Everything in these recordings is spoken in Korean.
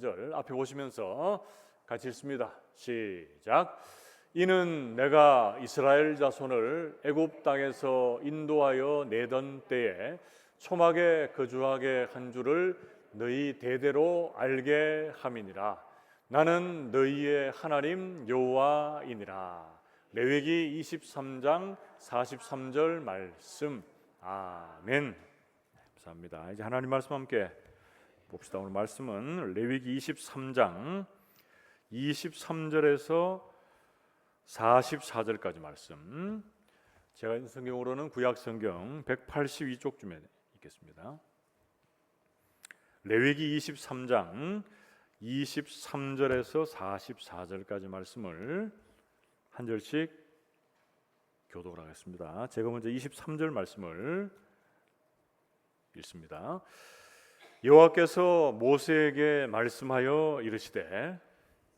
절 앞에 보시면서 같이 읽습니다. 시작. 이는 내가 이스라엘 자손을 애굽 땅에서 인도하여 내던 때에 초막에 거주하게 한 줄을 너희 대대로 알게 함이니라. 나는 너희의 하나님 여호와이니라. 레위기 23장 43절 말씀. 아멘. 감사합니다. 이제 하나님 말씀 함께 봅시다. 오늘 말씀은 레위기 23장 23절에서 44절까지 말씀. 제가 있는 성경으로는 구약 성경 182쪽쯤에 있겠습니다. 레위기 23장 23절에서 44절까지 말씀을 한 절씩 교독을 하겠습니다. 제가 먼저 23절 말씀을 읽습니다. 여호와께서 모세에게 말씀하여 이르시되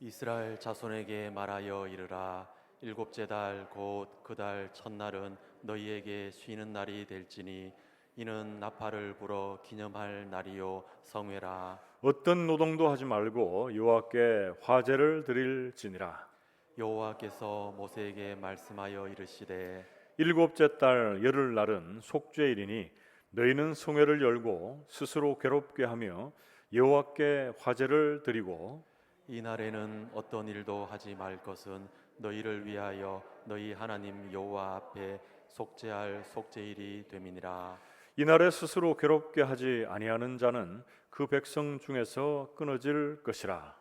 이스라엘 자손에게 말하여 이르라. 일곱째 달 곧 그 달 첫날은 너희에게 쉬는 날이 될지니 이는 나팔을 불어 기념할 날이요 성회라. 어떤 노동도 하지 말고 여호와께 화제를 드릴지니라. 여호와께서 모세에게 말씀하여 이르시되 일곱째 달 열흘날은 속죄일이니 너희는 성회를 열고 스스로 괴롭게 하며 여호와께 화제를 드리고 이 날에는 어떤 일도 하지 말 것은 너희를 위하여 너희 하나님 여호와 앞에 속죄할 속죄일이 됨이니라. 이날에 스스로 괴롭게 하지 아니하는 자는 그 백성 중에서 끊어질 것이라.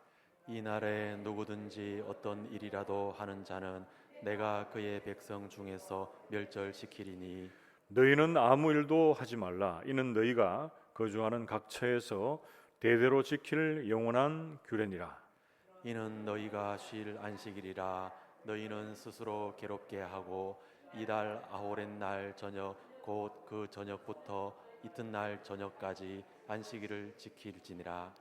이 날에 누구든지 어떤 일이라도 하는 자는 내가 그의 백성 중에서 멸절시키리니 너희는 아무 일도 하지 말라. 이는 너희가 거주하는 각처에서 대대로 지킬 영원한 규례니라. 이는 너희가 쉴 안식일이라. 너희는 스스로 괴롭게 하고 이달 아호렛 날 저녁 곧 그 저녁부터 이튿날 저녁까지 안식일을 지킬지니라.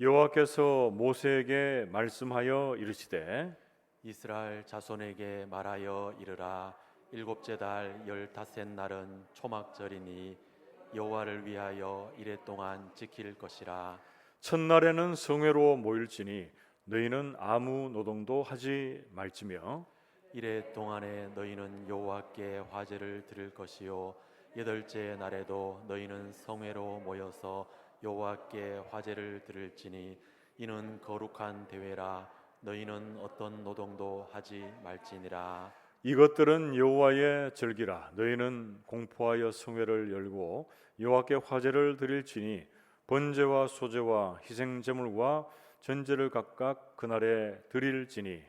여호와께서 모세에게 말씀하여 이르시되 이스라엘 자손에게 말하여 이르라. 일곱째 달 15째 날은 초막절이니 여호와를 위하여 이레 동안 지킬 것이라. 첫날에는 성회로 모일지니 너희는 아무 노동도 하지 말지며 이레 동안에 너희는 여호와께 화제를 드릴 것이요 여덟째 날에도 너희는 성회로 모여서 여호와께 화제를 드릴지니 이는 거룩한 대회라. 너희는 어떤 노동도 하지 말지니라. 이것들은 여호와의 절기라. 너희는 공포하여 성회를 열고 여호와께 화제를 드릴지니 번제와 소제와 희생 제물과 전제를 각각 그날에 드릴지니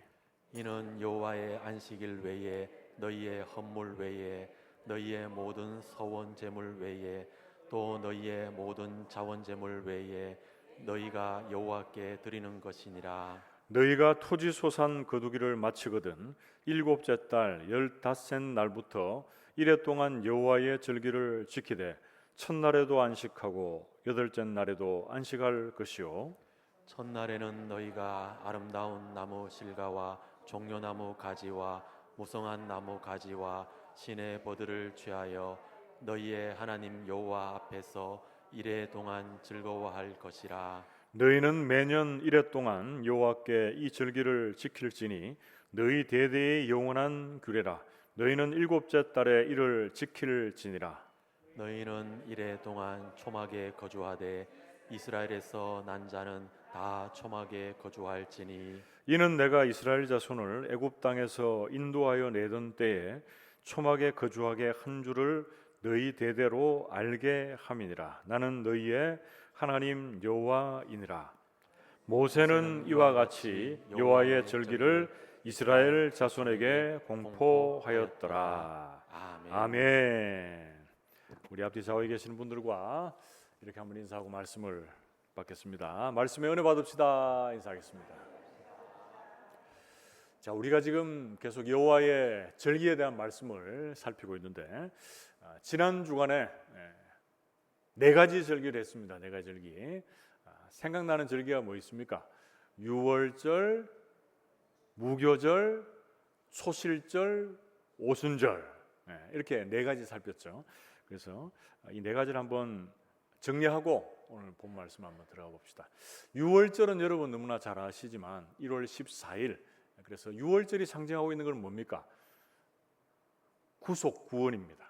이는 여호와의 안식일 외에 너희의 헌물 외에 너희의 모든 서원 제물 외에 또 너희의 모든 자원 제물 외에 너희가 여호와께 드리는 것이니라. 너희가 토지 소산 거두기를 마치거든 일곱째 달 15째 날부터 이레 동안 여호와의 절기를 지키되 첫날에도 안식하고 여덟째 날에도 안식할 것이요 첫날에는 너희가 아름다운 나무 실과와 종려나무 가지와 무성한 나무 가지와 신의 버들을 취하여 너희의 하나님 여호와 앞에서 이레 동안 즐거워할 것이라. 너희는 매년 이레 동안 여호와께 이 절기를 지킬지니 너희 대대의 영원한 규례라. 너희는 일곱째 달에 이를 지킬지니라. 너희는 이레 동안 초막에 거주하되 이스라엘에서 난 자는 다 초막에 거주할지니 이는 내가 이스라엘 자손을 애굽 땅에서 인도하여 내던 때에 초막에 거주하게 한 줄을 너희 대대로 알게 함이니라. 나는 너희의 하나님 여호와이니라. 모세는 이와 같이 여호와의 절기를 이스라엘 자손에게 공포하였더라. 아멘. 우리 앞뒤 좌우에 계시는 분들과 이렇게 한번 인사하고 말씀을 받겠습니다. 말씀에 은혜 받읍시다. 인사하겠습니다. 자, 우리가 지금 계속 여호와의 절기에 대한 말씀을 살피고 있는데 지난 주간에 네 가지 절기를 했습니다. 네 가지 절기. 생각나는 절기가 뭐 있습니까? 유월절, 무교절, 초실절, 오순절. 이렇게 네 가지 살폈죠. 그래서 이 네 가지를 한번 정리하고 오늘 본 말씀 한번 들어가 봅시다. 유월절은 여러분 너무나 잘 아시지만 1월 14일, 그래서 유월절이 상징하고 있는 건 뭡니까? 구속, 구원입니다.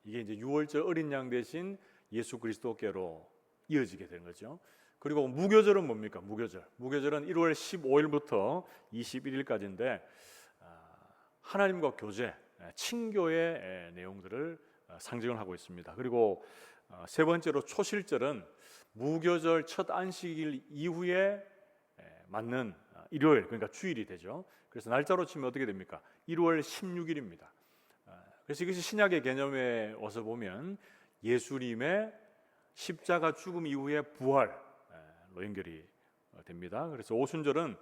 이게 이제 유월절 어린 양 대신 예수 그리스도께로 이어지게 되는 거죠. 그리고 무교절은 뭡니까? 무교절은 1월 15일부터 21일까지인데 하나님과 교제, 친교의 내용들을 상징을 하고 있습니다. 그리고 세 번째로 초실절은 무교절 첫 안식일 이후에 맞는 일요일, 그러니까 주일이 되죠. 그래서 날짜로 치면 어떻게 됩니까? 1월 16일입니다. 그래서 이것이 신약의 개념에 와서 보면 예수님의 십자가 죽음 이후의 부활로 연결이 됩니다. 그래서 오순절은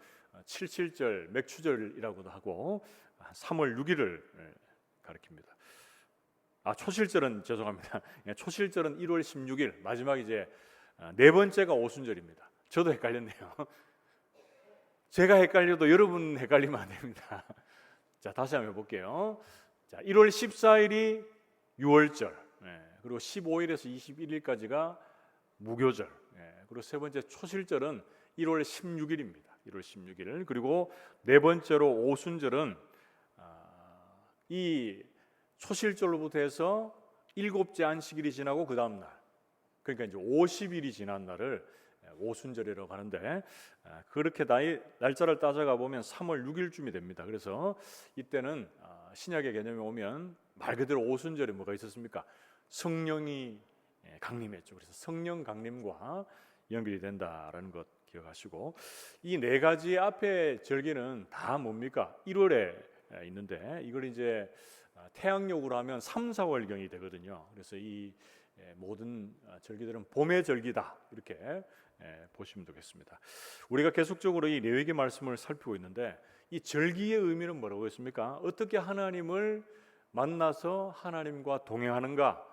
칠칠절, 맥추절이라고도 하고 3월 6일을 가리킵니다. 초실절은 죄송합니다. 초실절은 1월 16일, 마지막 이제 네 번째가 오순절입니다. 저도 헷갈렸네요. 제가 헷갈려도 여러분 헷갈리면 안 됩니다. 자, 다시 한번 해볼게요. 자, 1월 14일이 유월절, 그리고 15일에서 21일까지가 무교절, 그리고 세 번째 초실절은 1월 16일입니다. 1월 16일. 그리고 네 번째로 오순절은 이 초실절로부터 해서 일곱째 안식일이 지나고 그 다음 날, 그러니까 이제 50일이 지난 날을 오순절이라고 하는데, 그렇게 날짜를 따져가 보면 3월 6일쯤이 됩니다. 그래서 이때는 신약의 개념에 오면 말 그대로 오순절에 뭐가 있었습니까? 성령이 강림했죠. 그래서 성령 강림과 연결이 된다라는 것 기억하시고, 이 네 가지 앞에 절기는 다 뭡니까? 1월에 있는데 이걸 이제 태양력으로 하면 3, 4월경이 되거든요. 그래서 이 모든 절기들은 봄의 절기다, 이렇게 보시면 되겠습니다. 우리가 계속적으로 이 레위기 말씀을 살피고 있는데 이 절기의 의미는 뭐라고 했습니까? 어떻게 하나님을 만나서 하나님과 동행하는가,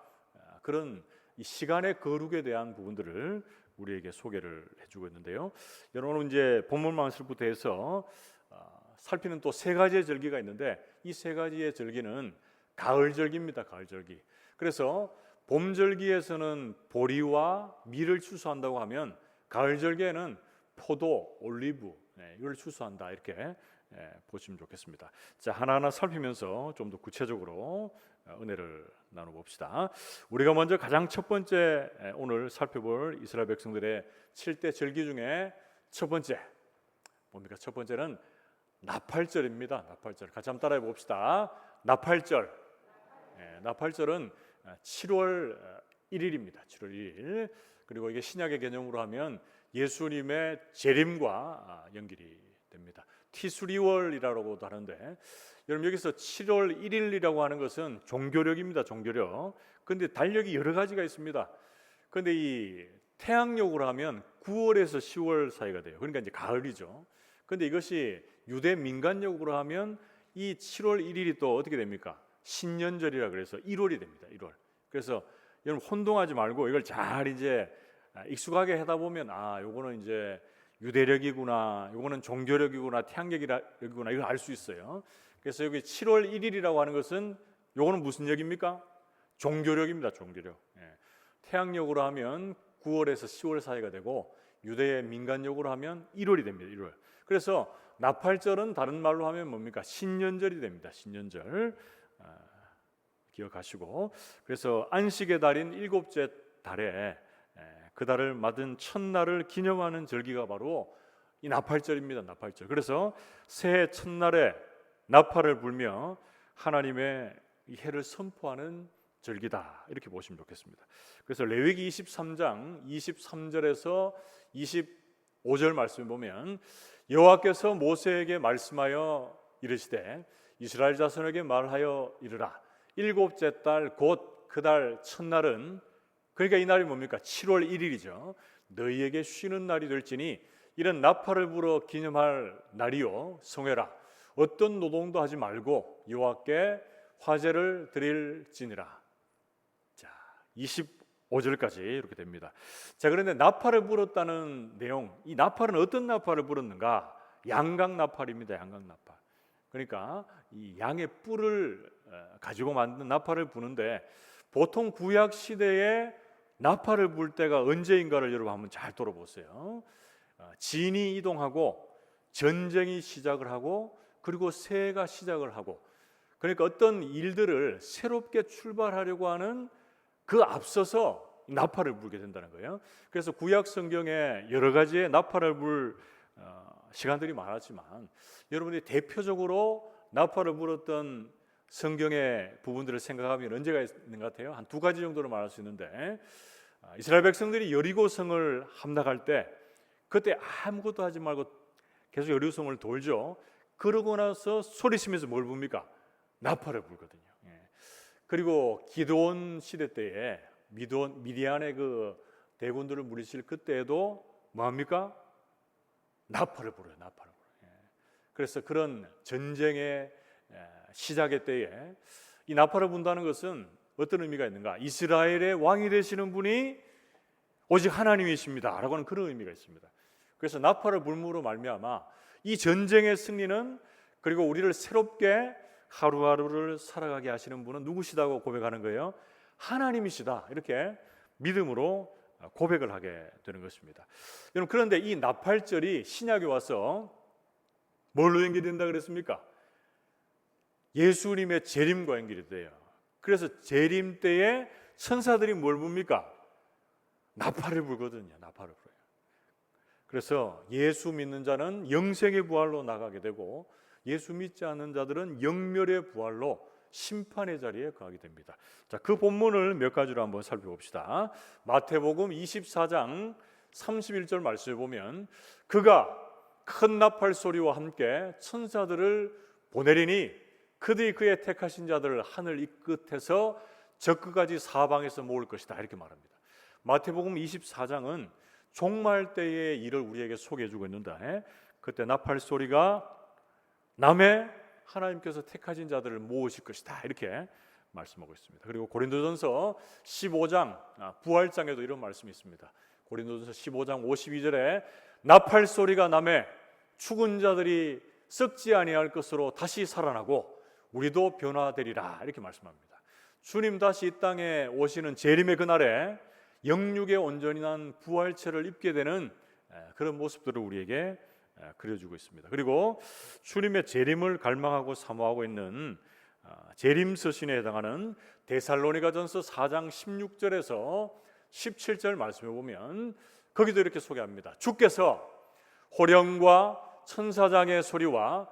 그런 이 시간의 거룩에 대한 부분들을 우리에게 소개를 해주고 있는데요. 여러분 이제 본문 말씀부터 해서 살피는 또 세 가지의 절기가 있는데 이 세 가지의 절기는 가을절기입니다. 가을절기. 그래서 봄절기에서는 보리와 밀을 추수한다고 하면 가을절기에는 포도, 올리브, 이걸 추수한다, 이렇게 보시면 좋겠습니다. 자, 하나하나 살피면서 좀 더 구체적으로 은혜를 나눠봅시다. 우리가 먼저 가장 첫 번째 오늘 살펴볼 이스라엘 백성들의 7대 절기 중에 첫 번째 뭡니까? 첫 번째는 나팔절입니다. 나팔절. 같이 한번 따라해 봅시다. 나팔절. 나팔절은 7월 1일입니다. 7월 1일. 그리고 이게 신약의 개념으로 하면 예수님의 재림과 연결이 됩니다. 티수리월이라고도 하는데, 여러분 여기서 7월 1일이라고 하는 것은 종교력입니다. 종교력. 그런데 달력이 여러 가지가 있습니다. 그런데 이 태양력으로 하면 9월에서 10월 사이가 돼요. 그러니까 이제 가을이죠. 그런데 이것이 유대 민간력으로 하면 이 7월 1일이 또 어떻게 됩니까? 신년절이라 그래서 1월이 됩니다. 1월. 그래서 여러분 혼동하지 말고 이걸 잘 이제 익숙하게 하다 보면 요거는 이제 유대력이구나, 요거는 종교력이구나, 태양력이구나, 이걸 알 수 있어요. 그래서 여기 7월 1일이라고 하는 것은 요거는 무슨 력입니까? 종교력입니다. 종교력. 태양력으로 하면 9월에서 10월 사이가 되고 유대의 민간력으로 하면 1월이 됩니다. 1월. 그래서 나팔절은 다른 말로 하면 뭡니까? 신년절이 됩니다. 신년절. 기억하시고, 그래서 안식의 달인 일곱째 달에 그 달을 맞은 첫날을 기념하는 절기가 바로 이 나팔절입니다. 나팔절. 그래서 새해 첫날에 나팔을 불며 하나님의 이 해를 선포하는 절기다, 이렇게 보시면 좋겠습니다. 그래서 레위기 23장 23절에서 25절 말씀을 보면 여호와께서 모세에게 말씀하여 이르시되 이스라엘 자손에게 말하여 이르라. 일곱째 달 곧 그 달 첫날은, 그러니까 이 날이 뭡니까? 7월 1일이죠. 너희에게 쉬는 날이 될지니 이런 나팔을 불어 기념할 날이요 성회라. 어떤 노동도 하지 말고 여호와께 화제를 드릴지니라. 자, 25절까지 이렇게 됩니다. 자, 그런데 나팔을 불었다는 내용, 이 나팔은 어떤 나팔을 불었는가? 양각 나팔입니다. 양각 나팔. 그러니까 이 양의 뿔을 가지고 만든 나팔을 부는데, 보통 구약 시대에 나팔을 불 때가 언제인가를 여러분 한번 잘 돌아보세요. 진이 이동하고 전쟁이 시작을 하고 그리고 새해가 시작을 하고, 그러니까 어떤 일들을 새롭게 출발하려고 하는 그 앞서서 나팔을 불게 된다는 거예요. 그래서 구약 성경에 여러 가지의 나팔을 불 시간들이 많았지만 여러분들이 대표적으로 나팔을 불었던 성경의 부분들을 생각하면 언제가 있는 것 같아요? 한 두 가지 정도로 말할 수 있는데, 이스라엘 백성들이 여리고성을 함락할 때 그때 아무것도 하지 말고 계속 여리고성을 돌죠. 그러고 나서 소리치면서 뭘 붑니까? 나팔을 불거든요. 그리고 기드온 시대 때에 미디안의 그 대군들을 물리칠 그때에도 뭐합니까? 나팔을 불어요. 나팔을 불어요. 그래서 그런 전쟁의 시작의 때에 이 나팔을 분다는 것은 어떤 의미가 있는가? 이스라엘의 왕이 되시는 분이 오직 하나님이십니다 라고 하는 그런 의미가 있습니다. 그래서 나팔을 불므로 말미암아 이 전쟁의 승리는, 그리고 우리를 새롭게 하루하루를 살아가게 하시는 분은 누구시다고 고백하는 거예요? 하나님이시다, 이렇게 믿음으로 고백을 하게 되는 것입니다. 여러분, 그런데 이 나팔절이 신약에 와서 뭘로 연결된다 그랬습니까? 예수님의 재림과 연결이 돼요. 그래서 재림 때에 천사들이 뭘 붑니까? 나팔을 불거든요. 나팔을 불어요. 그래서 예수 믿는 자는 영생의 부활로 나가게 되고, 예수 믿지 않는 자들은 영멸의 부활로 심판의 자리에 거하게 됩니다. 자, 그 본문을 몇 가지로 한번 살펴봅시다. 마태복음 24장 31절 말씀을 보면, 그가 큰 나팔 소리와 함께 천사들을 보내리니 그들이 그의 택하신 자들을 하늘 이 끝에서 저 끝까지 사방에서 모을 것이다, 이렇게 말합니다. 마태복음 24장은 종말 때의 일을 우리에게 소개해 주고 있는데, 그때 나팔 소리가 남의 하나님께서 택하신 자들을 모으실 것이다, 이렇게 말씀하고 있습니다. 그리고 고린도전서 15장 부활장에도 이런 말씀이 있습니다. 고린도전서 15장 52절에 나팔 소리가 남의 죽은 자들이 썩지 아니할 것으로 다시 살아나고 우리도 변화되리라, 이렇게 말씀합니다. 주님 다시 이 땅에 오시는 재림의 그날에 영육의 온전히 난 부활체를 입게 되는 그런 모습들을 우리에게 그려주고 있습니다. 그리고 주님의 재림을 갈망하고 사모하고 있는 재림 서신에 해당하는 데살로니가전서 4장 16절에서 17절 말씀해 보면 거기도 이렇게 소개합니다. 주께서 호령과 천사장의 소리와,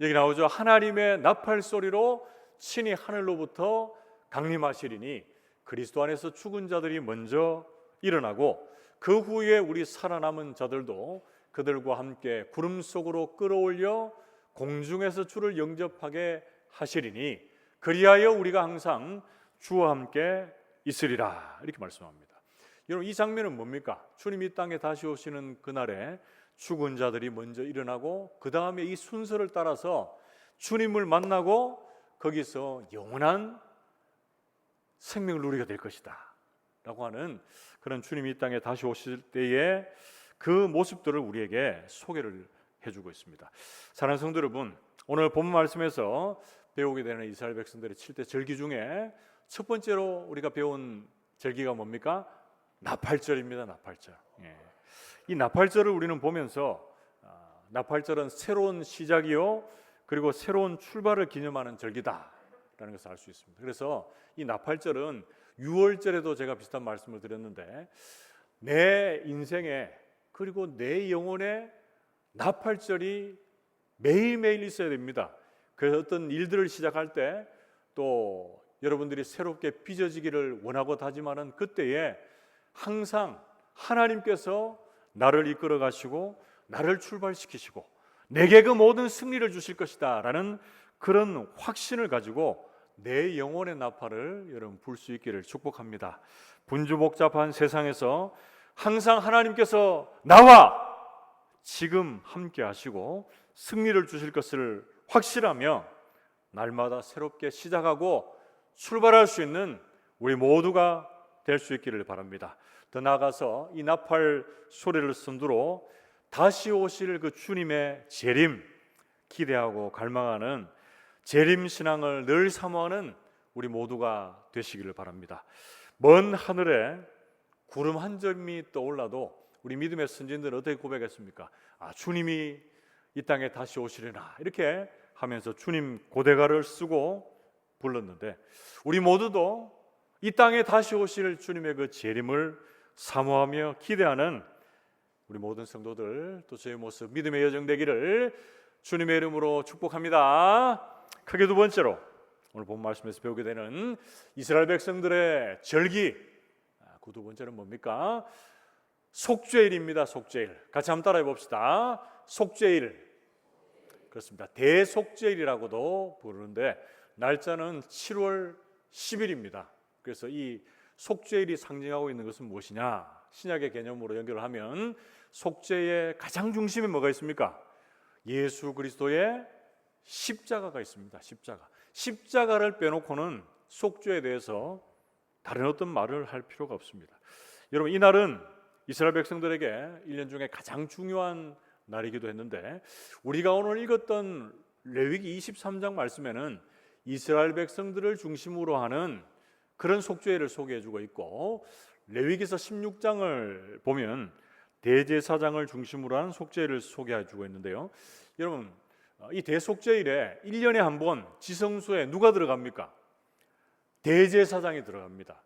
여기 나오죠, 하나님의 나팔 소리로 친히 하늘로부터 강림하시리니 그리스도 안에서 죽은 자들이 먼저 일어나고 그 후에 우리 살아남은 자들도 그들과 함께 구름 속으로 끌어올려 공중에서 주를 영접하게 하시리니 그리하여 우리가 항상 주와 함께 있으리라, 이렇게 말씀합니다. 여러분, 이 장면은 뭡니까? 주님이 이 땅에 다시 오시는 그날에 죽은 자들이 먼저 일어나고 그 다음에 이 순서를 따라서 주님을 만나고 거기서 영원한 생명을 누리게 될 것이다 라고 하는 그런 주님이 이 땅에 다시 오실 때의 그 모습들을 우리에게 소개를 해주고 있습니다. 사랑하는 성도 여러분, 오늘 본문 말씀에서 배우게 되는 이스라엘 백성들의 7대 절기 중에 첫 번째로 우리가 배운 절기가 뭡니까? 나팔절입니다. 나팔절. 이 나팔절을 우리는 보면서 나팔절은 새로운 시작이요, 그리고 새로운 출발을 기념하는 절기다라는 것을 알 수 있습니다. 그래서 이 나팔절은 유월절에도 제가 비슷한 말씀을 드렸는데, 내 인생에 그리고 내 영혼에 나팔절이 매일매일 있어야 됩니다. 그래서 어떤 일들을 시작할 때 또 여러분들이 새롭게 빚어지기를 원하고 다짐하는 그때에 항상 하나님께서 나를 이끌어 가시고 나를 출발시키시고 내게 그 모든 승리를 주실 것이다 라는 그런 확신을 가지고 내 영혼의 나팔을 여러분 불 수 있기를 축복합니다. 분주복잡한 세상에서 항상 하나님께서 나와 지금 함께 하시고 승리를 주실 것을 확실하며 날마다 새롭게 시작하고 출발할 수 있는 우리 모두가 될 수 있기를 바랍니다. 더 나아가서 이 나팔 소리를 선두로 다시 오실 그 주님의 재림 기대하고 갈망하는 재림 신앙을 늘 사모하는 우리 모두가 되시기를 바랍니다. 먼 하늘에 구름 한 점이 떠올라도 우리 믿음의 선진들은 어떻게 고백했습니까? 주님이 이 땅에 다시 오시려나 이렇게 하면서 주님 고대가를 쓰고 불렀는데, 우리 모두도 이 땅에 다시 오실 주님의 그 재림을 사모하며 기대하는 우리 모든 성도들, 또 저의 모습 믿음의 여정 되기를 주님의 이름으로 축복합니다. 크게 두 번째로 오늘 본 말씀에서 배우게 되는 이스라엘 백성들의 절기, 그 두 번째는 뭡니까? 속죄일입니다. 속죄일. 같이 한번 따라해 봅시다. 속죄일. 그렇습니다. 대속죄일이라고도 부르는데 날짜는 7월 10일입니다. 그래서 이 속죄일이 상징하고 있는 것은 무엇이냐? 신약의 개념으로 연결을 하면 속죄의 가장 중심에 뭐가 있습니까? 예수 그리스도의 십자가가 있습니다. 십자가를 빼놓고는 속죄에 대해서 다른 어떤 말을 할 필요가 없습니다. 여러분, 이날은 이스라엘 백성들에게 1년 중에 가장 중요한 날이기도 했는데, 우리가 오늘 읽었던 레위기 23장 말씀에는 이스라엘 백성들을 중심으로 하는 그런 속죄를 소개해주고 있고, 레위기서 16장을 보면 대제사장을 중심으로 하는 속죄를 소개해주고 있는데요. 여러분, 이 대속죄일에 1년에 한 번 지성소에 누가 들어갑니까? 대제사장이 들어갑니다.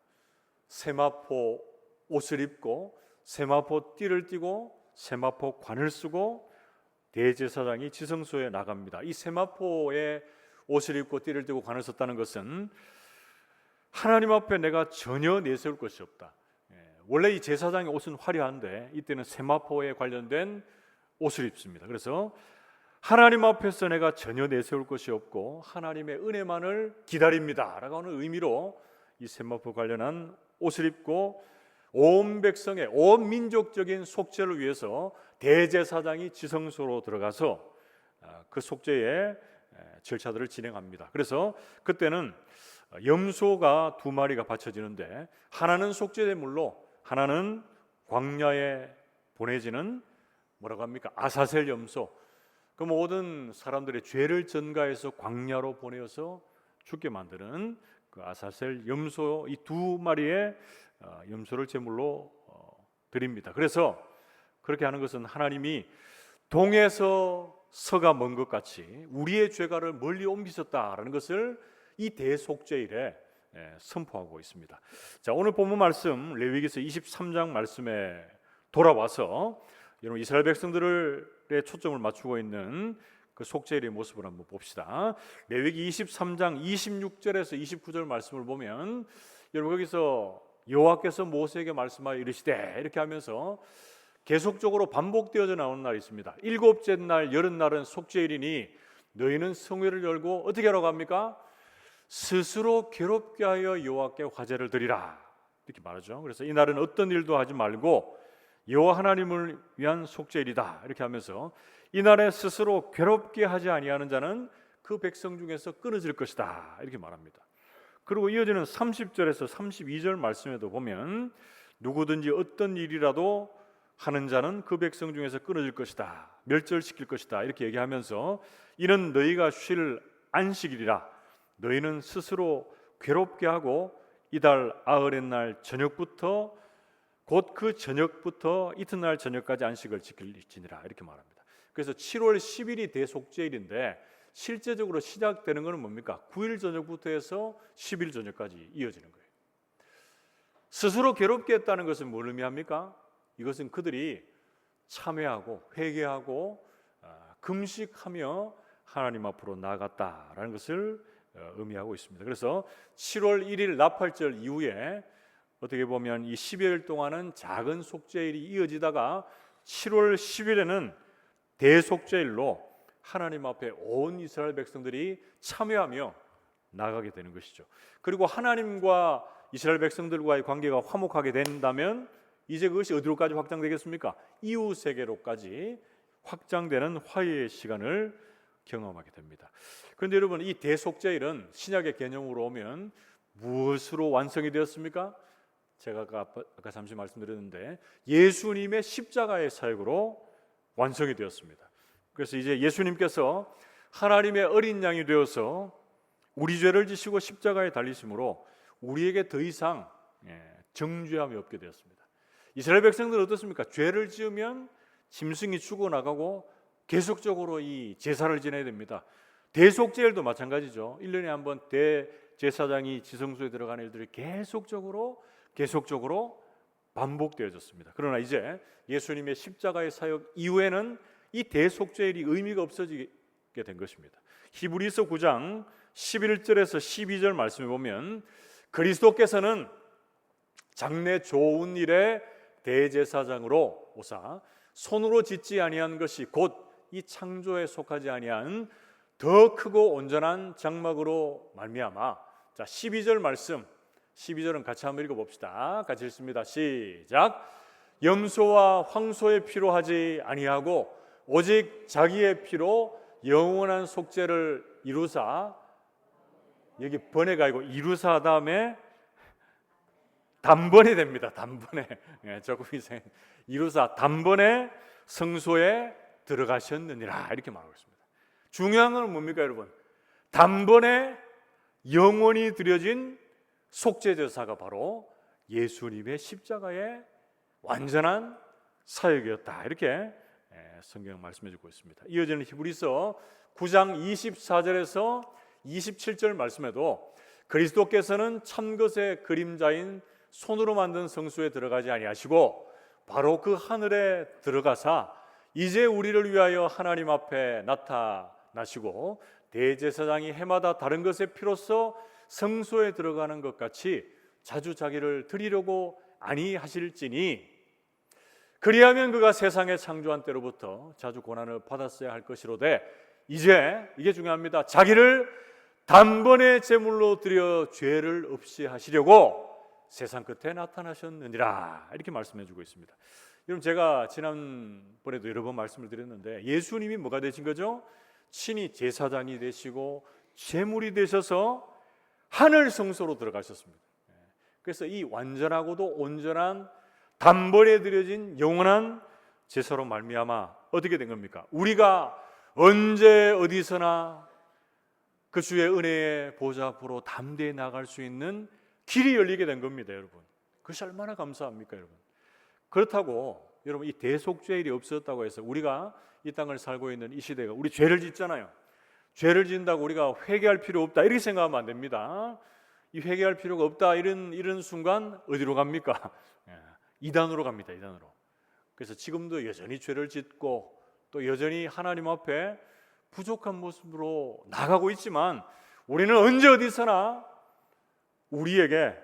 세마포 옷을 입고 세마포 띠를 띠고 세마포 관을 쓰고 대제사장이 지성소에 나갑니다. 이 세마포의 옷을 입고 띠를 띠고 관을 썼다는 것은 하나님 앞에 내가 전혀 내세울 것이 없다. 원래 이 제사장의 옷은 화려한데 이때는 세마포에 관련된 옷을 입습니다. 그래서 하나님 앞에서 내가 전혀 내세울 것이 없고 하나님의 은혜만을 기다립니다 라고 하는 의미로 이 세마포 관련한 옷을 입고 온 백성의 온 민족적인 속죄를 위해서 대제사장이 지성소로 들어가서 그 속죄의 절차들을 진행합니다. 그래서 그때는 염소가 2마리가 바쳐지는데, 하나는 속죄제물로 하나는 광야에 보내지는 뭐라고 합니까? 아사셀 염소. 그 모든 사람들의 죄를 전가해서 광야로 보내어서 죽게 만드는 그 아사셀 염소, 이 2마리의 염소를 제물로 드립니다. 그래서 그렇게 하는 것은 하나님이 동에서 서가 먼 것 같이 우리의 죄가를 멀리 옮기셨다라는 것을 이 대속죄일에 선포하고 있습니다. 자, 오늘 본문 말씀 레위기서 23장 말씀에 돌아와서 여러분 이스라엘 백성들의 초점을 맞추고 있는 그 속죄일의 모습을 한번 봅시다. 레위기 23장 26절에서 29절 말씀을 보면 여러분 거기서 여호와께서 모세에게 말씀하여 이르시되 이렇게 하면서 계속적으로 반복되어져 나오는 날이 있습니다. 7째 날 여름날은 속죄일이니 너희는 성회를 열고 어떻게 하라고 합니까? 스스로 괴롭게 하여 여호와께 화제를 드리라 이렇게 말하죠. 그래서 이 날은 어떤 일도 하지 말고 여호와 하나님을 위한 속죄일이다 이렇게 하면서 이 날에 스스로 괴롭게 하지 아니하는 자는 그 백성 중에서 끊어질 것이다 이렇게 말합니다. 그리고 이어지는 30절에서 32절 말씀에도 보면 누구든지 어떤 일이라도 하는 자는 그 백성 중에서 끊어질 것이다, 멸절시킬 것이다 이렇게 얘기하면서 이는 너희가 쉴 안식일이라 너희는 스스로 괴롭게 하고 이달 아흘의 날 저녁부터 곧 그 저녁부터 이튿날 저녁까지 안식을 지킬지니라 이렇게 말합니다. 그래서 7월 10일이 대속죄일인데 실제적으로 시작되는 것은 뭡니까? 9일 저녁부터 해서 10일 저녁까지 이어지는 거예요. 스스로 괴롭게 했다는 것은 뭘 의미합니까? 이것은 그들이 참회하고 회개하고 금식하며 하나님 앞으로 나아갔다라는 것을 의미하고 있습니다. 그래서 7월 1일 나팔절 이후에 어떻게 보면 이 10일 동안은 작은 속죄일이 이어지다가 7월 10일에는 대속죄일로 하나님 앞에 온 이스라엘 백성들이 참여하며 나가게 되는 것이죠. 그리고 하나님과 이스라엘 백성들과의 관계가 화목하게 된다면 이제 그것이 어디로까지 확장되겠습니까? 이웃 세계로까지 확장되는 화해의 시간을 경험하게 됩니다. 그런데 여러분 이 대속죄일은 신약의 개념으로 오면 무엇으로 완성이 되었습니까? 제가 아까 잠시 말씀드렸는데 예수님의 십자가의 사역으로 완성이 되었습니다. 그래서 이제 예수님께서 하나님의 어린 양이 되어서 우리 죄를 지시고 십자가에 달리심으로 우리에게 더 이상 정죄함이 없게 되었습니다. 이스라엘 백성들은 어떻습니까? 죄를 지으면 짐승이 죽어나가고 계속적으로 이 제사를 지내야 됩니다. 대속죄일도 마찬가지죠. 1년에 한 번 대제사장이 지성소에 들어가는 일들이 계속적으로 반복되어졌습니다. 그러나 이제 예수님의 십자가의 사역 이후에는 이 대속죄일이 의미가 없어지게 된 것입니다. 히브리서 9장 11절에서 12절 말씀에 보면 그리스도께서는 장래 좋은 일의 대제사장으로 오사 손으로 짓지 아니한 것이 곧 이 창조에 속하지 아니한 더 크고 온전한 장막으로 말미암아. 자, 12절 말씀, 12절은 같이 한번 읽어봅시다. 같이 읽습니다. 시작. 염소와 황소의 피로 하지 아니하고 오직 자기의 피로 영원한 속죄를 이루사. 여기 번외가 아니고 이루사 다음에 단번에 됩니다. 단번에. 조금 이상해. 이루사 단번에 성소에 들어가셨느니라 이렇게 말하고 있습니다. 중요한 건 뭡니까 여러분? 단번에 영원히 드려진 속죄제사가 바로 예수님의 십자가의 완전한 사역이었다 이렇게 성경 말씀해 주고 있습니다. 이어지는 히브리서 9장 24절에서 27절 말씀에도 그리스도께서는 참것의 그림자인 손으로 만든 성소에 들어가지 아니하시고 바로 그 하늘에 들어가사 이제 우리를 위하여 하나님 앞에 나타나시고 대제사장이 해마다 다른 것의 피로써 성소에 들어가는 것 같이 자주 자기를 드리려고 아니하실지니 그리하면 그가 세상의 창조한 때로부터 자주 고난을 받았어야 할 것이로되 이제 이게 중요합니다. 자기를 단번에 제물로 드려 죄를 없이 하시려고 세상 끝에 나타나셨느니라 이렇게 말씀해 주고 있습니다. 여러분 제가 지난번에도 여러 번 말씀을 드렸는데 예수님이 뭐가 되신 거죠? 친히 제사장이 되시고 제물이 되셔서 하늘 성소로 들어가셨습니다. 그래서 이 완전하고도 온전한 단번에 드려진 영원한 제사로 말미암아 어떻게 된 겁니까? 우리가 언제 어디서나 그 주의 은혜의 보좌 앞으로 담대히 나갈 수 있는 길이 열리게 된 겁니다, 여러분. 그것이 얼마나 감사합니까, 여러분? 그렇다고 여러분 이 대속죄일이 없었다고 해서 우리가 이 땅을 살고 있는 이 시대가 우리 죄를 짓잖아요. 죄를 짓는다고 우리가 회개할 필요 없다 이렇게 생각하면 안 됩니다. 이 회개할 필요가 없다 이런 순간 어디로 갑니까? 이단으로 갑니다. 이단으로. 그래서 지금도 여전히 죄를 짓고 또 여전히 하나님 앞에 부족한 모습으로 나가고 있지만 우리는 언제 어디서나 우리에게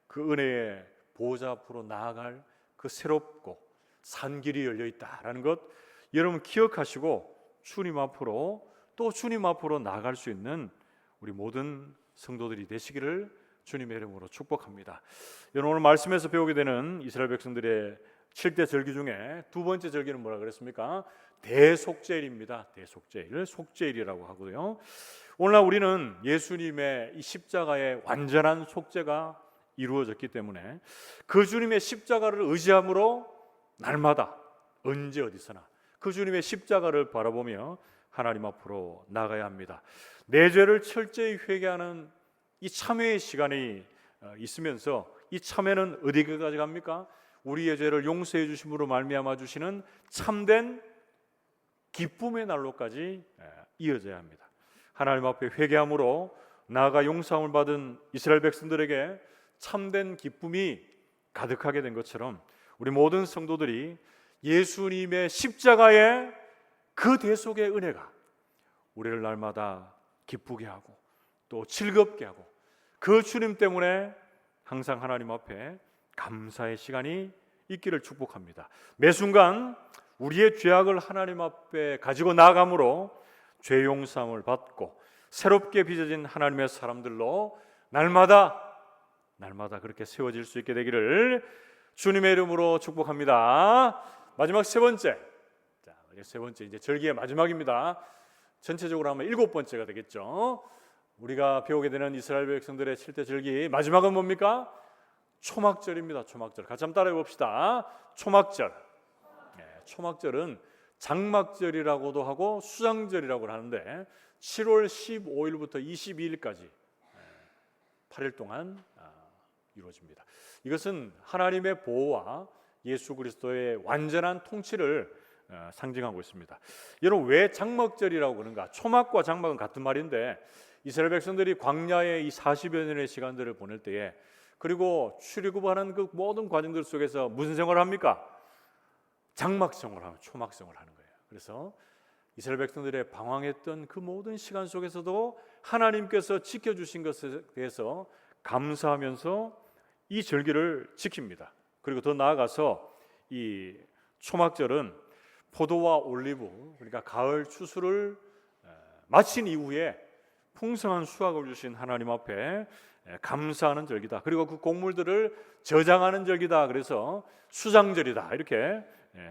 그 은혜의 보좌 앞으로 나아갈 그 새롭고 산 길이 열려 있다라는 것 여러분 기억하시고 주님 앞으로 또 주님 앞으로 나아갈 수 있는 우리 모든 성도들이 되시기를 주님의 이름으로 축복합니다. 여러분 오늘 말씀에서 배우게 되는 이스라엘 백성들의 7대 절기 중에 두 번째 절기는 뭐라 그랬습니까? 대속죄일입니다. 대속죄일, 속죄일이라고 하고요. 오늘날 우리는 예수님의 이 십자가의 완전한 속죄가 이루어졌기 때문에 그 주님의 십자가를 의지함으로 날마다 언제 어디서나 그 주님의 십자가를 바라보며 하나님 앞으로 나가야 합니다. 내 죄를 철저히 회개하는 이 참회의 시간이 있으면서 이 참회는 어디까지 갑니까? 우리의 죄를 용서해 주심으로 말미암아 주시는 참된 기쁨의 날로까지 이어져야 합니다. 하나님 앞에 회개함으로 나아가 용서함을 받은 이스라엘 백성들에게 참된 기쁨이 가득하게 된 것처럼 우리 모든 성도들이 예수님의 십자가의 그 대속의 은혜가 우리를 날마다 기쁘게 하고 또 즐겁게 하고 그 주님 때문에 항상 하나님 앞에 감사의 시간이 있기를 축복합니다. 매 순간 우리의 죄악을 하나님 앞에 가지고 나아감으로 죄 용서함을 받고 새롭게 빚어진 하나님의 사람들로 날마다 그렇게 세워질 수 있게 되기를 주님의 이름으로 축복합니다. 마지막 세 번째 이제 절기의 마지막입니다. 전체적으로 하면 7번째가 되겠죠. 우리가 배우게 되는 이스라엘 백성들의 7대 절기 마지막은 뭡니까? 초막절입니다. 초막절. 같이 한번 따라해 봅시다. 초막절. 초막절은 장막절이라고도 하고 수장절이라고 하는데 7월 15일부터 22일까지 8일 동안 이루어집니다. 이것은 하나님의 보호와 예수 그리스도의 완전한 통치를 상징하고 있습니다. 여러분, 왜 장막절이라고 그런가? 초막과 장막은 같은 말인데 이스라엘 백성들이 광야의 이 40여 년의 시간들을 보낼 때에, 그리고 출애굽하는 그 모든 과정들 속에서 무슨 생활을 합니까? 장막 생활을 하고 초막 생활을 하는 거예요. 그래서 이스라엘 백성들의 방황했던 그 모든 시간 속에서도 하나님께서 지켜주신 것에 대해서 감사하면서 이 절기를 지킵니다. 그리고 더 나아가서 이 초막절은 포도와 올리브, 그러니까 가을 추수를 마친 이후에 풍성한 수확을 주신 하나님 앞에 감사하는 절기다. 그리고 그 곡물들을 저장하는 절기다. 그래서 수장절이다, 이렇게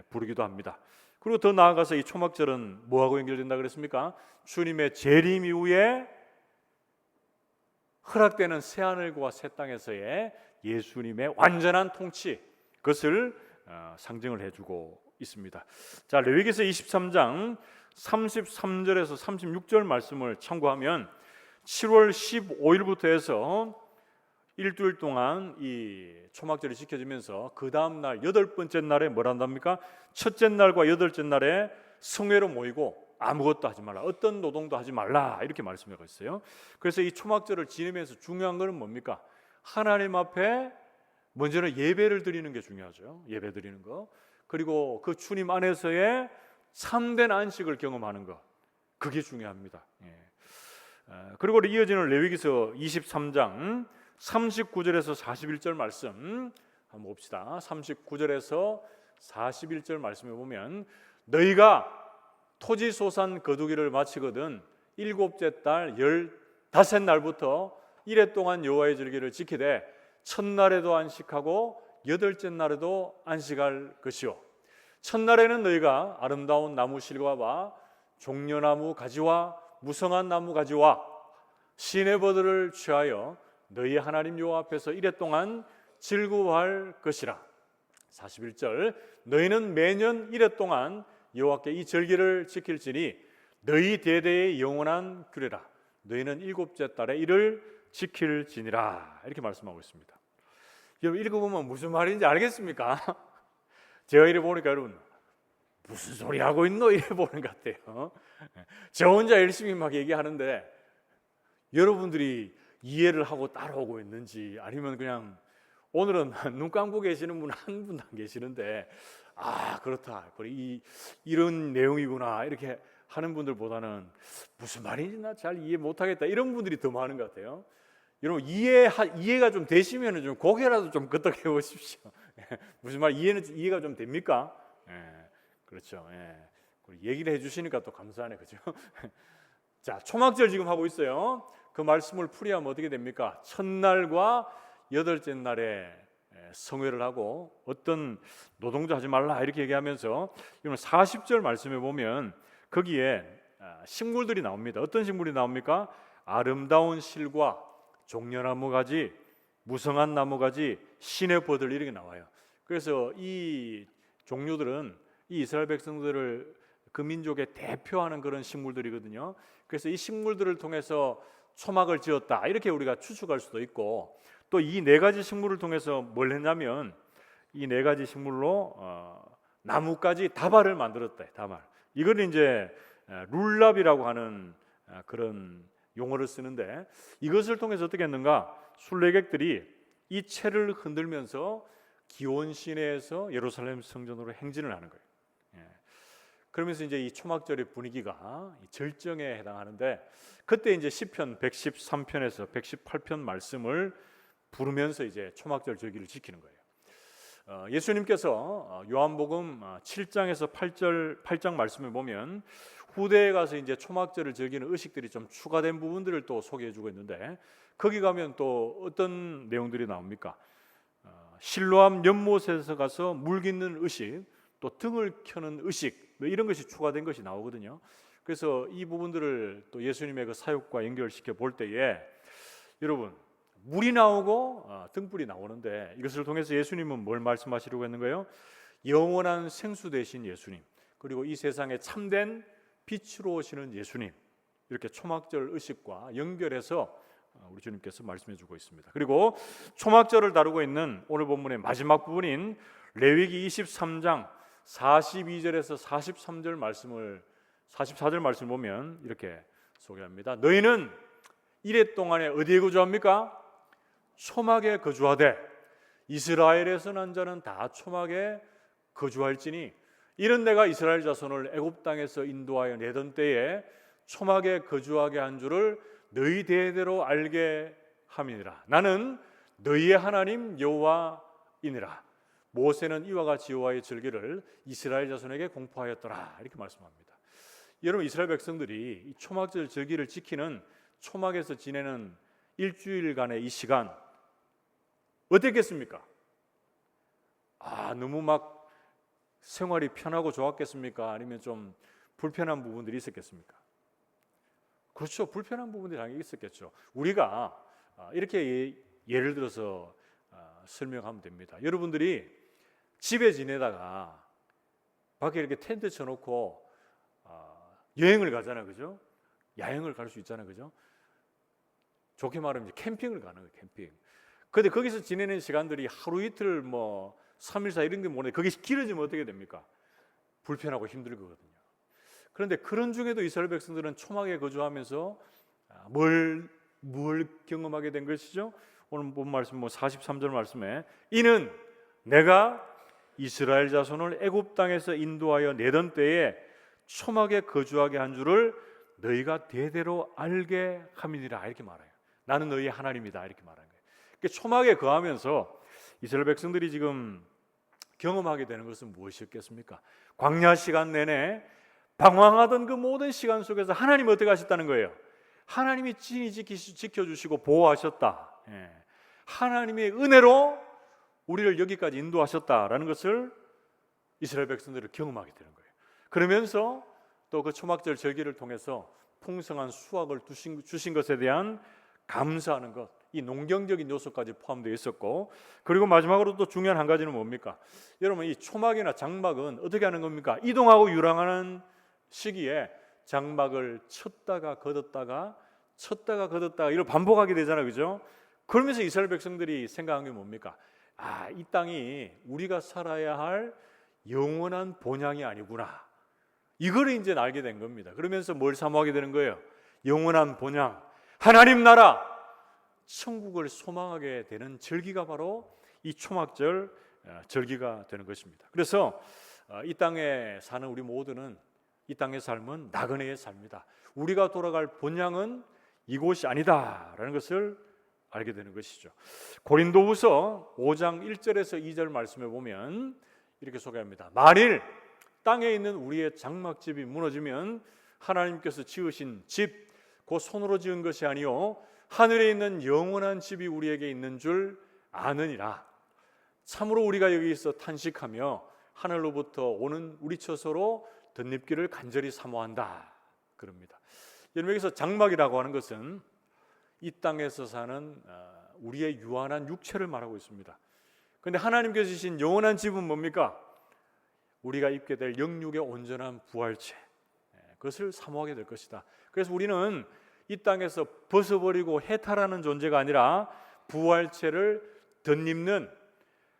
부르기도 합니다. 그리고 더 나아가서 이 초막절은 뭐하고 연결된다 그랬습니까? 주님의 재림 이후에 허락되는 새하늘과 새 땅에서의 예수님의 완전한 통치, 그것을 상징을 해주고 있습니다. 자, 레위기서 23장 33절에서 36절 말씀을 참고하면 7월 15일부터 해서 일주일 동안 이 초막절이 지켜지면서 그 다음 날 8번째 날에 뭘 한답니까? 첫째 날과 8째 날에 성회로 모이고 아무것도 하지 말라, 어떤 노동도 하지 말라, 이렇게 말씀하고 있어요. 그래서 이 초막절을 지내면서 중요한 것은 뭡니까? 하나님 앞에 먼저는 예배를 드리는 게 중요하죠. 예배 드리는 거. 그리고 그 주님 안에서의 참된 안식을 경험하는 것, 그게 중요합니다. 그리고 이어지는 레위기서 23장 39절에서 41절 말씀 한번 봅시다. 39절에서 41절 말씀에 보면, 너희가 토지소산 거두기를 마치거든 7째 달 15날부터 이래 동안 여호와의 절기를 지키되 첫날에도 안식하고 8째 날에도 안식할 것이요, 첫날에는 너희가 아름다운 나무 실과와 종려나무 가지와 무성한 나무 가지와 시내버들을 취하여 너희 하나님 여호와 앞에서 이래 동안 즐거워할 것이라. 41절, 너희는 매년 이래 동안 여호와께 이 절기를 지킬지니 너희 대대의 영원한 규례라. 너희는 7째 달에 이를 지킬지니라. 이렇게 말씀하고 있습니다. 여러분, 읽어보면 무슨 말인지 알겠습니까? 제가 이래 보니까 여러분, 무슨 소리 하고 있노? 이래 보는 것 같아요. 저 혼자 열심히 막 얘기하는데 여러분들이 이해를 하고 따라오고 있는지, 아니면 그냥 오늘은 눈 감고 계시는 분 한 분도 안 계시는데, 아, 그렇다, 이런 내용이구나, 이렇게 하는 분들보다는 무슨 말인지 나 잘 이해 못하겠다, 이런 분들이 더 많은 것 같아요. 여러분, 이해가 좀 되시면 좀 고개라도 좀 끄덕해 보십시오. 무슨 말 이해가 좀 됩니까? 그렇죠. 얘기를 해주시니까 또 감사하네, 그죠? 자, 초막절 지금 하고 있어요. 그 말씀을 풀이하면 어떻게 됩니까? 첫날과 8째 날에 성회를 하고 어떤 노동도 하지 말라, 이렇게 얘기하면서 40절 말씀에 보면 거기에 식물들이 나옵니다. 어떤 식물이 나옵니까? 아름다운 실과 종려나무 가지, 무성한 나무 가지, 시내버들, 이렇게 나와요. 그래서 이 종류들은 이 이스라엘 백성들을, 그 민족의 대표하는 그런 식물들이거든요. 그래서 이 식물들을 통해서 초막을 지었다, 이렇게 우리가 추측할 수도 있고, 또 이 4가지 식물을 통해서 뭘 했냐면 이 4가지 식물로 나뭇가지 다발을 만들었다. 다발. 이걸 이제 룰랍이라고 하는 그런 용어를 쓰는데, 이것을 통해서 어떻게 했는가? 순례객들이 이 채를 흔들면서 기온 시내에서 예루살렘 성전으로 행진을 하는 거예요. 그러면서 이제 이 초막절의 분위기가 절정에 해당하는데, 그때 이제 시편 113편에서 118편 말씀을 부르면서 이제 초막절 절기를 지키는 거예요. 예수님께서 요한복음 7장에서 8장 말씀을 보면 후대에 가서 이제 초막절을 즐기는 의식들이 좀 추가된 부분들을 또 소개해주고 있는데, 거기 가면 또 어떤 내용들이 나옵니까? 실로암 연못에서 가서 물 깃는 의식, 또 등을 켜는 의식, 이런 것이 추가된 것이 나오거든요. 그래서 이 부분들을 또 예수님의 그 사역과 연결시켜 볼 때에, 여러분, 물이 나오고 등불이 나오는데, 이것을 통해서 예수님은 뭘 말씀하시려고 했는 거예요? 영원한 생수 되신 예수님, 그리고 이 세상에 참된 빛으로 오시는 예수님, 이렇게 초막절 의식과 연결해서 우리 주님께서 말씀해 주고 있습니다. 그리고 초막절을 다루고 있는 오늘 본문의 마지막 부분인 레위기 23장 42절에서 43절 말씀을 44절 말씀을 보면 이렇게 소개합니다. 너희는 이레 동안에 어디에 거주합니까? 초막에 거주하되 이스라엘에서 난 자는 다 초막에 거주할지니 이는 내가 이스라엘 자손을 애굽 땅에서 인도하여 내던 때에 초막에 거주하게 한 줄을 너희 대대로 알게 함이니라. 나는 너희의 하나님 여호와이니라. 모세는 이와 같이 여호와의 절기를 이스라엘 자손에게 공포하였더라. 이렇게 말씀합니다. 여러분, 이스라엘 백성들이 이 초막절 절기를 지키는 초막에서 지내는 일주일간의 이 시간 어땠겠습니까? 너무 막 생활이 편하고 좋았겠습니까? 아니면 좀 불편한 부분들이 있었겠습니까? 그렇죠. 불편한 부분들이 당연히 있었겠죠. 우리가 이렇게 예를 들어서 설명하면 됩니다. 여러분들이 집에 지내다가 밖에 이렇게 텐트 쳐놓고 여행을 가잖아요, 그죠? 야행을 갈 수 있잖아요, 그죠? 좋게 말하면 캠핑을 가는 거예요, 캠핑. 근데 거기서 지내는 시간들이 하루 이틀 3일 4일 이런 게 뭐네. 그게 길어지면 어떻게 됩니까? 불편하고 힘들 거거든요. 그런데 그런 중에도 이스라엘 백성들은 초막에 거주하면서 뭘 경험하게 된 것이죠? 오늘 본 말씀 43절 말씀에 이는 내가 이스라엘 자손을 애굽 땅에서 인도하여 내던 때에 초막에 거주하게 한 줄을 너희가 대대로 알게 함이니라. 이렇게 말해요. 나는 너희의 하나님이다. 이렇게 말하는 거예요. 그러니까 초막에 거하면서 이스라엘 백성들이 지금 경험하게 되는 것은 무엇이었겠습니까? 광야 시간 내내 방황하던 그 모든 시간 속에서 하나님이 어떻게 하셨다는 거예요? 하나님이 친히 지켜주시고 보호하셨다. 하나님의 은혜로 우리를 여기까지 인도하셨다라는 것을 이스라엘 백성들을 경험하게 되는 거예요. 그러면서 또 그 초막절 절기를 통해서 풍성한 수확을 주신 것에 대한 감사하는 것, 이 농경적인 요소까지 포함되어 있었고, 그리고 마지막으로 또 중요한 한 가지는 뭡니까? 여러분, 이 초막이나 장막은 어떻게 하는 겁니까? 이동하고 유랑하는 시기에 장막을 쳤다가 걷었다가 이걸 반복하게 되잖아요, 그죠? 그러면서 이스라엘 백성들이 생각한 게 뭡니까? 이 땅이 우리가 살아야 할 영원한 본향이 아니구나. 이걸 이제 알게 된 겁니다. 그러면서 뭘 사모하게 되는 거예요? 영원한 본향, 하나님 나라, 천국을 소망하게 되는 절기가 바로 이 초막절 절기가 되는 것입니다. 그래서 이 땅에 사는 우리 모두는 이 땅의 삶은 나그네의 삶이다. 우리가 돌아갈 본향은 이곳이 아니다라는 것을 알게 되는 것이죠. 고린도후서 5장 1절에서 2절 말씀에 보면 이렇게 소개합니다. 만일 땅에 있는 우리의 장막집이 무너지면 하나님께서 지으신 집, 곧 손으로 지은 것이 아니요 하늘에 있는 영원한 집이 우리에게 있는 줄 아느니라. 참으로 우리가 여기서 탄식하며 하늘로부터 오는 우리 처소로 덧입기를 간절히 사모한다. 그럽니다. 여러분, 여기서 장막이라고 하는 것은 이 땅에서 사는 우리의 유한한 육체를 말하고 있습니다. 그런데 하나님께서 주신 영원한 집은 뭡니까? 우리가 입게 될 영육의 온전한 부활체, 그것을 사모하게 될 것이다. 그래서 우리는 이 땅에서 벗어버리고 해탈하는 존재가 아니라 부활체를 덧입는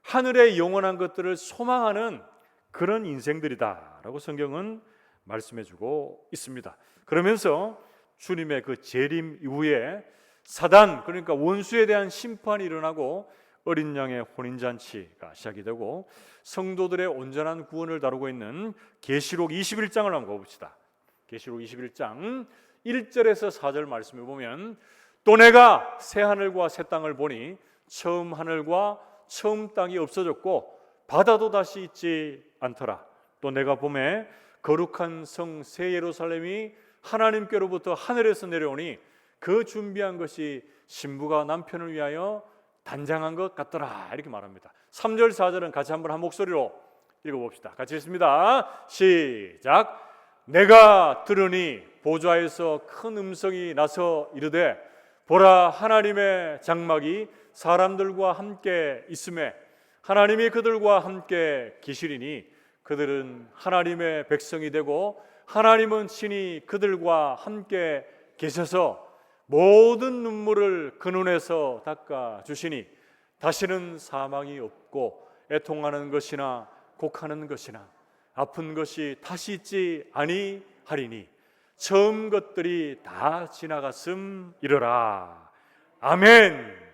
하늘의 영원한 것들을 소망하는 그런 인생들이다라고 성경은 말씀해주고 있습니다. 그러면서 주님의 그 재림 이후에 사단, 그러니까 원수에 대한 심판이 일어나고 어린 양의 혼인잔치가 시작이 되고 성도들의 온전한 구원을 다루고 있는 계시록 21장을 한번 봐봅시다. 계시록 21장 1절에서 4절 말씀을 보면 또 내가 새 하늘과 새 땅을 보니 처음 하늘과 처음 땅이 없어졌고 바다도 다시 있지 않더라. 또 내가 보매 거룩한 성 새 예루살렘이 하나님께로부터 하늘에서 내려오니 그 준비한 것이 신부가 남편을 위하여 단장한 것 같더라. 이렇게 말합니다. 3절 4절은 같이 한번 한 목소리로 읽어봅시다. 같이 읽습니다. 시작. 내가 들으니 보좌에서 큰 음성이 나서 이르되 보라, 하나님의 장막이 사람들과 함께 있음에 하나님이 그들과 함께 계시리니 그들은 하나님의 백성이 되고 하나님은 친히 그들과 함께 계셔서 모든 눈물을 그 눈에서 닦아 주시니 다시는 사망이 없고 애통하는 것이나 곡하는 것이나 아픈 것이 다시 있지 아니하리니 처음 것들이 다 지나갔음 이르라. 아멘.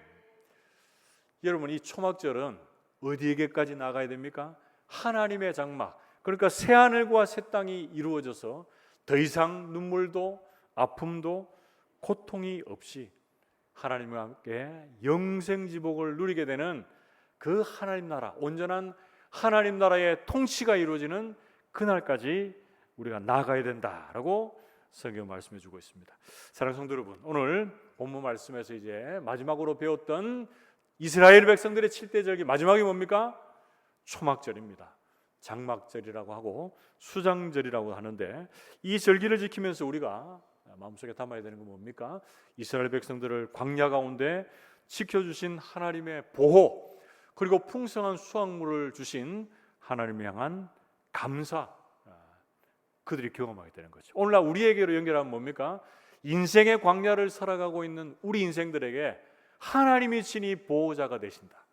여러분, 이 초막절은 어디에게까지 나가야 됩니까? 하나님의 장막, 그러니까 새하늘과 새 땅이 이루어져서 더 이상 눈물도 아픔도 고통이 없이 하나님과 함께 영생지복을 누리게 되는 그 하나님 나라, 온전한 하나님 나라의 통치가 이루어지는 그날까지 우리가 나아가야 된다라고 성경 말씀해 주고 있습니다. 사랑하는 성도 여러분, 오늘 본문 말씀에서 이제 마지막으로 배웠던 이스라엘 백성들의 7대 절기 마지막이 뭡니까? 초막절입니다. 장막절이라고 하고 수장절이라고 하는데, 이 절기를 지키면서 우리가 마음속에 담아야 되는 건 뭡니까? 이스라엘 백성들을 광야 가운데 지켜주신 하나님의 보호, 그리고 풍성한 수확물을 주신 하나님을 향한 감사, 그들이 경험하게 되는 거죠. 오늘날 우리에게로 연결하면 뭡니까? 인생의 광야를 살아가고 있는 우리 인생들에게 하나님이 친히 보호자가 되신다.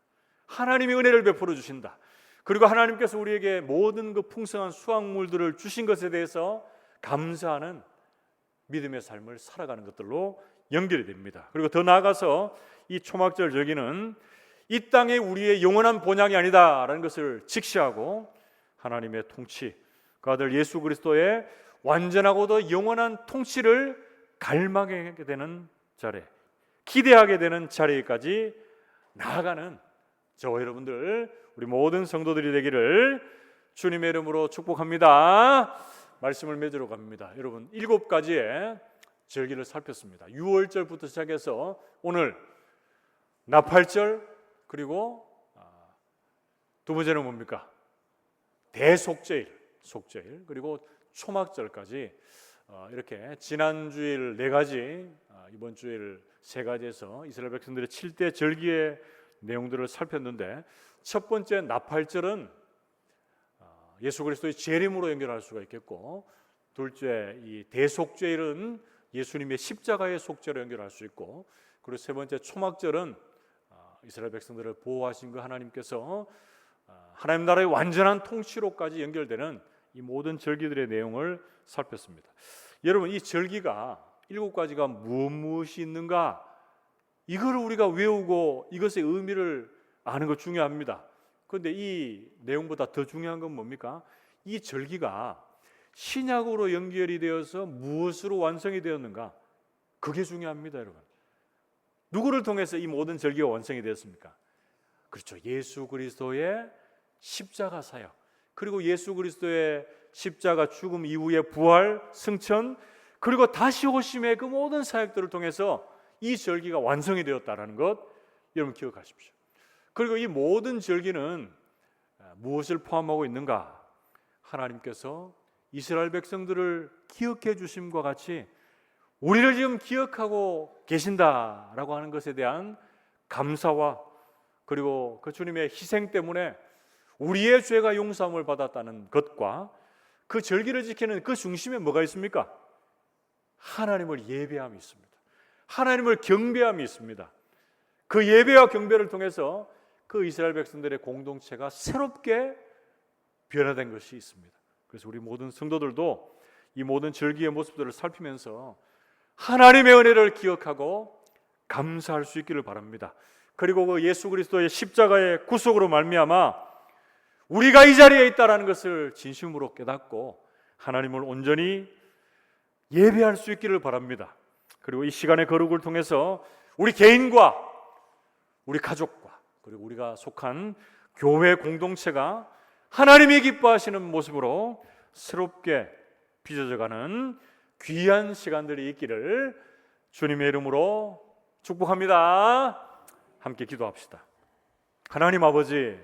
하나님이 은혜를 베풀어 주신다. 그리고 하나님께서 우리에게 모든 그 풍성한 수확물들을 주신 것에 대해서 감사하는 믿음의 삶을 살아가는 것들로 연결이 됩니다. 그리고 더 나아가서 이 초막절 절기는 이 땅에 우리의 영원한 본향이 아니다라는 것을 직시하고 하나님의 통치, 그 아들 예수 그리스도의 완전하고도 영원한 통치를 갈망하게 되는 자리, 기대하게 되는 자리까지 나아가는 저와 여러분들, 우리 모든 성도들이 되기를 주님의 이름으로 축복합니다. 말씀을 맺으러 갑니다. 여러분, 7가지의 절기를 살폈습니다. 6월절부터 시작해서 오늘 나팔절, 그리고 두 번째는 뭡니까? 대속죄일, 속죄일, 그리고 초막절까지 이렇게 지난 주일 4가지, 이번 주일 3가지에서 이스라엘 백성들의 7대 절기의 내용들을 살폈는데, 첫 번째 나팔절은 예수 그리스도의 재림으로 연결할 수가 있겠고, 둘째 이 대속죄일은 예수님의 십자가의 속죄로 연결할 수 있고, 그리고 세 번째 초막절은 이스라엘 백성들을 보호하신 그 하나님께서 하나님 나라의 완전한 통치로까지 연결되는 이 모든 절기들의 내용을 살폈습니다. 여러분, 이 절기가 7가지가 무엇이 있는가, 이걸 우리가 외우고 이것의 의미를 아는 것 중요합니다. 그런데 이 내용보다 더 중요한 건 뭡니까? 이 절기가 신약으로 연결이 되어서 무엇으로 완성이 되었는가, 그게 중요합니다. 여러분, 누구를 통해서 이 모든 절기가 완성이 되었습니까? 그렇죠, 예수 그리스도의 십자가 사역, 그리고 예수 그리스도의 십자가 죽음 이후의 부활, 승천, 그리고 다시 오심의 그 모든 사역들을 통해서 이 절기가 완성이 되었다는 것 여러분 기억하십시오. 그리고 이 모든 절기는 무엇을 포함하고 있는가? 하나님께서 이스라엘 백성들을 기억해 주심과 같이 우리를 지금 기억하고 계신다라고 하는 것에 대한 감사와, 그리고 그 주님의 희생 때문에 우리의 죄가 용서함을 받았다는 것과, 그 절기를 지키는 그 중심에 뭐가 있습니까? 하나님을 예배함이 있습니다. 하나님을 경배함이 있습니다. 그 예배와 경배를 통해서 그 이스라엘 백성들의 공동체가 새롭게 변화된 것이 있습니다. 그래서 우리 모든 성도들도 이 모든 절기의 모습들을 살피면서 하나님의 은혜를 기억하고 감사할 수 있기를 바랍니다. 그리고 그 예수 그리스도의 십자가의 구속으로 말미암아 우리가 이 자리에 있다는 것을 진심으로 깨닫고 하나님을 온전히 예배할 수 있기를 바랍니다. 그리고 이 시간의 거룩을 통해서 우리 개인과 우리 가족과, 그리고 우리가 속한 교회 공동체가 하나님이 기뻐하시는 모습으로 새롭게 빚어져가는 귀한 시간들이 있기를 주님의 이름으로 축복합니다. 함께 기도합시다. 하나님 아버지,